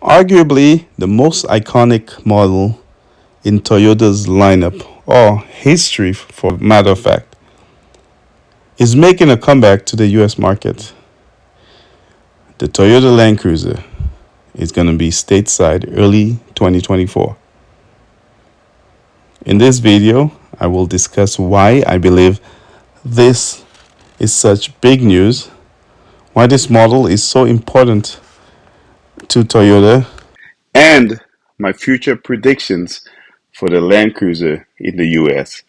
Arguably the most iconic model in Toyota's lineup, or history for matter of fact, is making a comeback to the US market. The Toyota Land Cruiser is going to be stateside early 2024. In this video, I will discuss why I believe this is such big news, why this model is so important to Toyota, and my future predictions for the Land Cruiser in the US.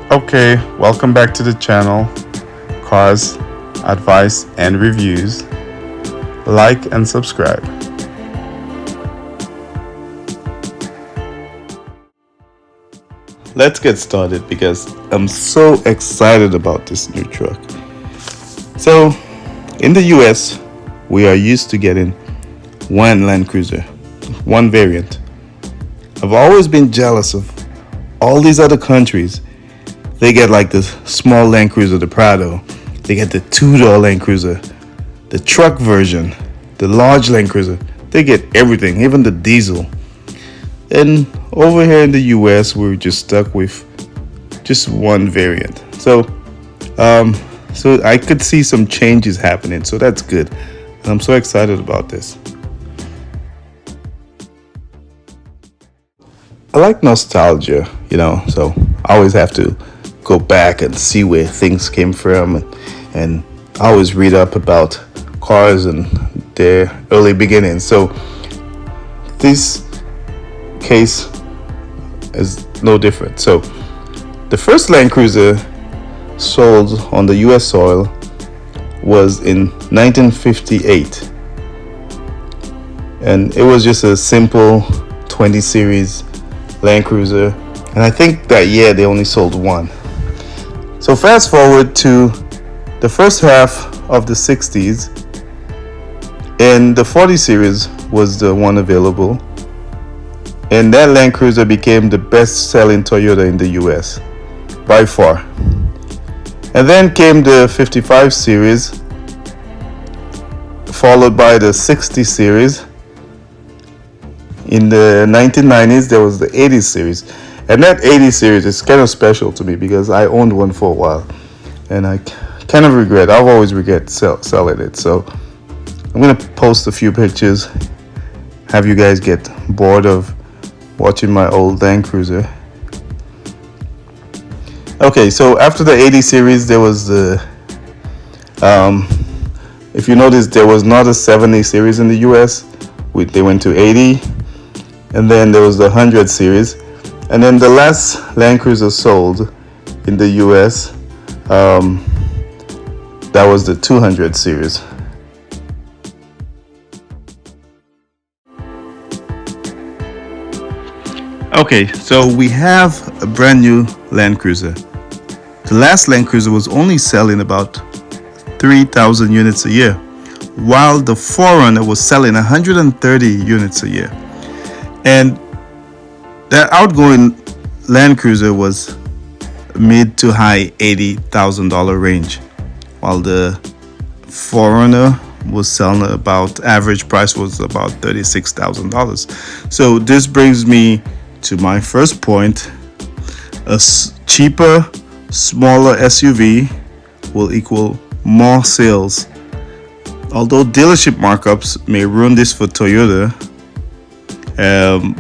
Okay, welcome back to the channel, Cars, Advice, and Reviews. Like and subscribe. Let's get started because I'm so excited about this new truck. So, in the US, we are used to getting one Land Cruiser, one variant. I've always been jealous of all these other countries. They get like the small Land Cruiser, the Prado. They get the two-door Land Cruiser, the truck version, the large Land Cruiser. They get everything, even the diesel. And over here in the US, we're just stuck with just one variant. So I could see some changes happening. So that's good. And I'm so excited about this. I like nostalgia, so I always have to go back and see where things came from, and I always read up about cars and their early beginnings. So this case is no different. So the first Land Cruiser sold on the US soil was in 1958, and it was just a simple 20 series Land Cruiser, and I think that year they only sold one. So fast forward to the first half of the 60s, and the 40 series was the one available, and that Land Cruiser became the best-selling Toyota in the US by far. And then came the 55 series, followed by the 60 series. In the 1990s, there was the 80 series. And that 80 series is kind of special to me because I owned one for a while. And I kind of regret, I've always regret selling it. So I'm going to post a few pictures, have you guys get bored of watching my old Land Cruiser. Okay, so after the 80 series, there was the, if you notice, there was not a 70 series in the US. They went to 80. And then there was the 100 series. And then the last Land Cruiser sold in the US, that was the 200 series. Okay, so we have a brand new Land Cruiser. The last Land Cruiser was only selling about 3,000 units a year, while the 4Runner was selling 130 units a year. And that outgoing Land Cruiser was mid to high $80,000 range, while the 4Runner was selling about, average price was about $36,000. So this brings me to my first point. A cheaper, smaller SUV will equal more sales. Although dealership markups may ruin this for Toyota,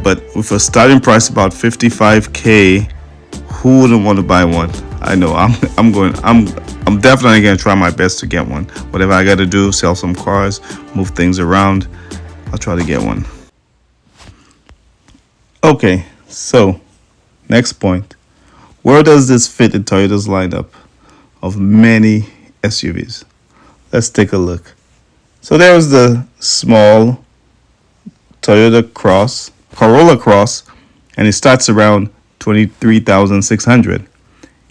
but with a starting price about $55,000, who wouldn't want to buy one? I know I'm definitely gonna try my best to get one. Whatever I got to do, sell some cars, move things around, I'll try to get one. Okay, so next point. Where does this fit in Toyota's lineup of many SUVs? Let's take a look. So there's the small Corolla Cross, and it starts around 23,600.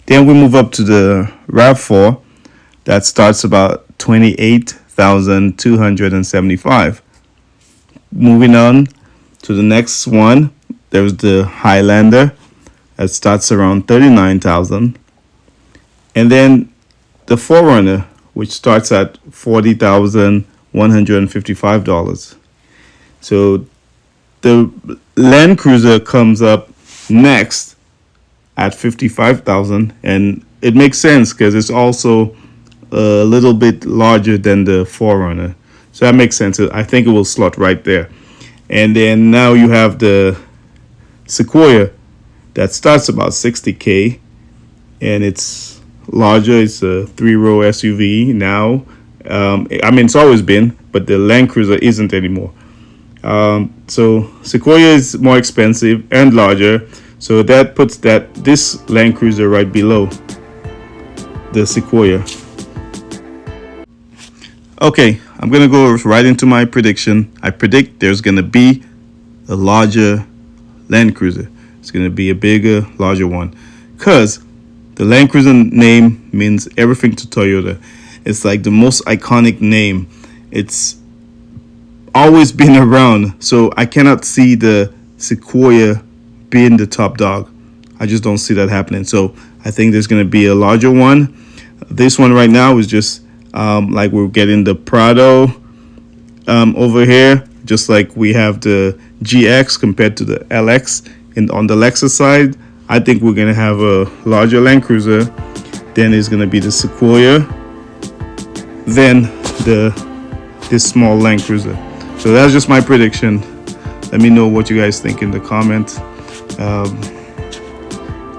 Then we move up to the RAV4 that starts about 28,275. Moving on to the next one, there's the Highlander that starts around 39,000. And then the Forerunner, which starts at $40,155. So the Land Cruiser comes up next at 55,000, and it makes sense because it's also a little bit larger than the Forerunner. So that makes sense. I think it will slot right there. And then now you have the Sequoia that starts about 60K, and it's larger. It's a 3-row SUV now. I mean, it's always been, but the Land Cruiser isn't anymore. So Sequoia is more expensive and larger. So that puts this Land Cruiser right below the Sequoia. Okay, I'm going to go right into my prediction. I predict there's going to be a larger Land Cruiser. It's going to be a bigger, larger one. Because the Land Cruiser name means everything to Toyota. It's like the most iconic name. It's always been around. So I cannot see the Sequoia being the top dog. I just don't see that happening. So I think there's going to be a larger one. This one right now is just like we're getting the Prado over here, just like we have the GX compared to the LX. And on the Lexus side, I think we're going to have a larger Land Cruiser. Then it's going to be the Sequoia. Then this small Land Cruiser. So that's just my prediction. Let me know what you guys think in the comments.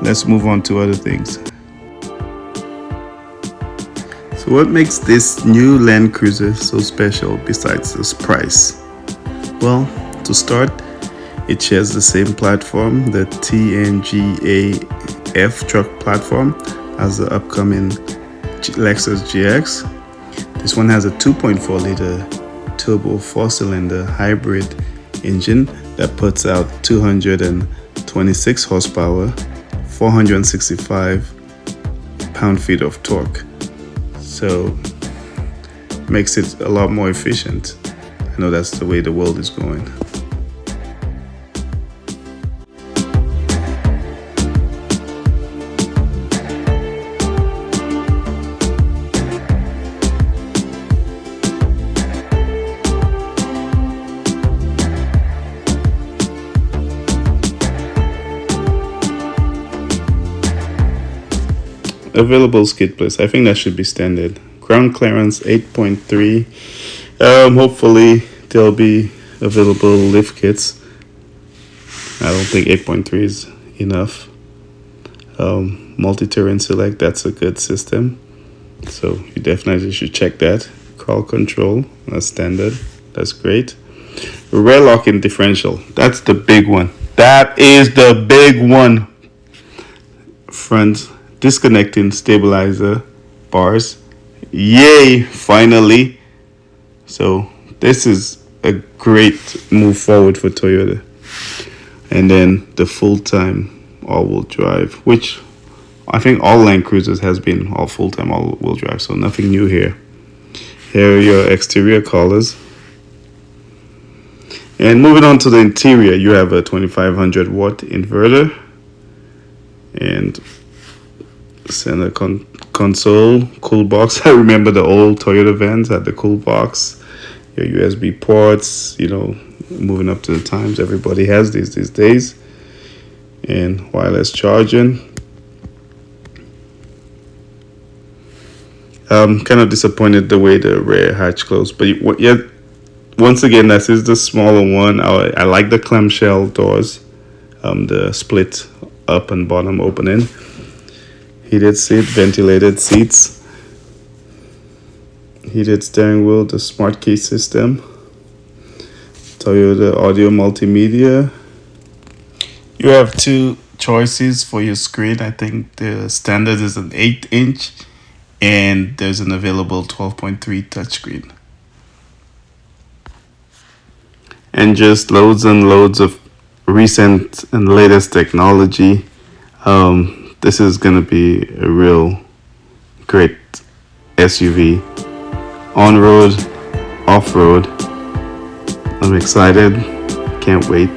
Let's move on to other things. So what makes this new Land Cruiser so special besides this price? Well, to start, it shares the same platform, the TNGA-F truck platform, as the upcoming Lexus GX. This one has a 2.4 liter turbo 4-cylinder hybrid engine that puts out 226 horsepower, 465 pound-feet of torque. So makes it a lot more efficient. I know that's the way the world is going. Available skid plates. I think that should be standard. Ground clearance 8.3. Hopefully there'll be available lift kits. I don't think 8.3 is enough. Multi-terrain select, that's a good system. So you definitely should check that. Call control, that's standard. That's great. Rear locking differential. That's the big one. That is the big one. Front disconnecting stabilizer bars. Yay, finally. So this is a great move forward for Toyota. And then the full-time all-wheel drive, which I think all Land Cruisers has been all full-time all-wheel drive, so nothing new here. Here are your exterior colors. And moving on to the interior, you have a 2500 watt inverter and center console, cool box. I remember the old Toyota vans had the cool box, your USB ports, you know, moving up to the times. Everybody has these days. And wireless charging. I'm kind of disappointed the way the rear hatch closed, but yet once again, this is the smaller one. I like the clamshell doors, the split up and bottom opening. Heated seat, ventilated seats, heated steering wheel, the smart key system, Toyota audio multimedia. You have two choices for your screen. I think the standard is an 8-inch and there's an available 12.3 touchscreen. and just loads and loads of recent and latest technology. This is gonna be a real great SUV, on road, off road. I'm excited, can't wait.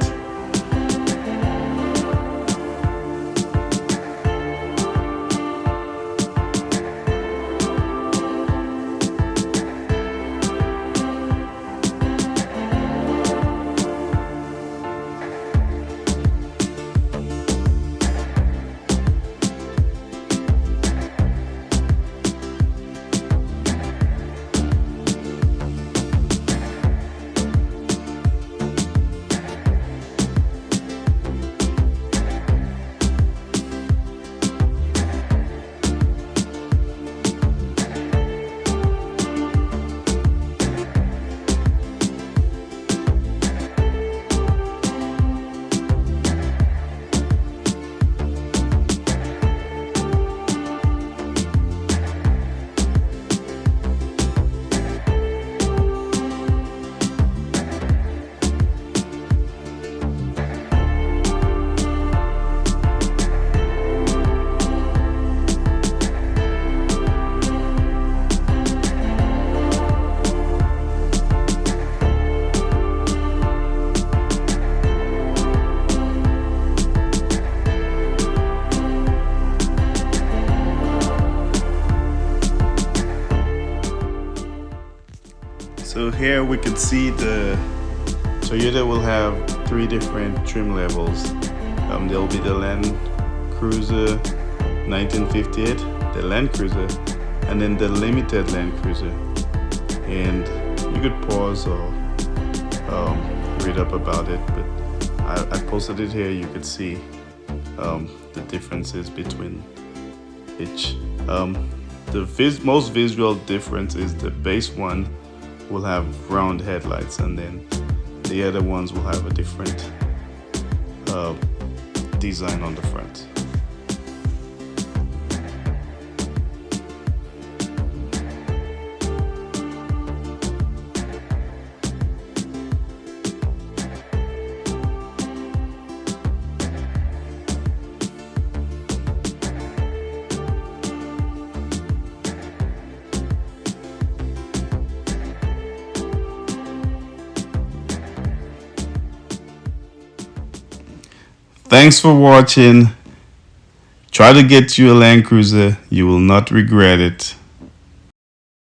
So here we can see the Toyota will have 3 different trim levels. There'll be the Land Cruiser 1958, the Land Cruiser, and then the Limited Land Cruiser. And you could pause or read up about it, but I posted it here. You could see the differences between each. The most visual difference is the base one will have round headlights, and then the other ones will have a different design on the front. Thanks for watching. Try to get you a Land Cruiser. You will not regret it.